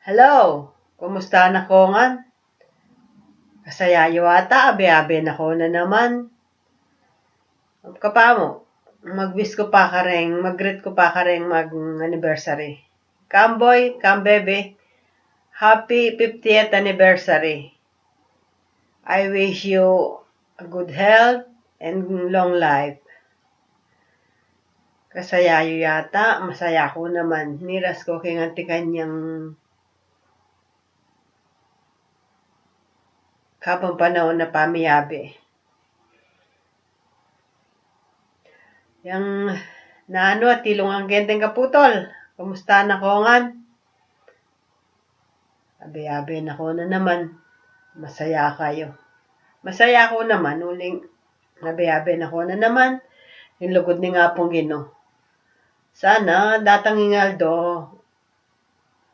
Hello, kumusta na kongan? Kasayayo ata, abe-abe na ko na naman. Kapamo, mag-wish ko pa ka rin, mag-greet ko pa ka rin mag-anniversary. Kamboy, kambebe, happy 50th anniversary. I wish you a good health and long life. Kasayayo yata, masaya ko naman. Niras ko kinganti kanyang kapang panahon na pamiyabe. Yang naano at tilong ang genteng kaputol. Kumusta na kongan? Abe-abe na ko na naman. Masaya kayo. Masaya ko naman. Uling abe-abe na ko na naman. Yung lugod ni nga pong Gino. Sana datang ingaldo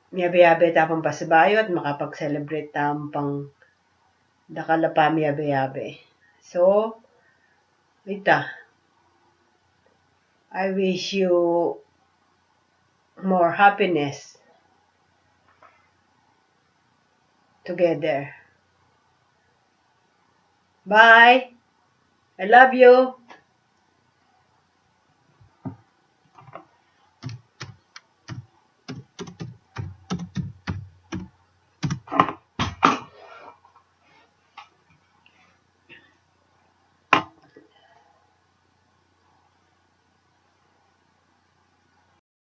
mi abe-abe tapang pasibayo at makapag-celebrate tampang dakalapa mi abe-abe. So, ita, I wish you more happiness together. Bye. I love you.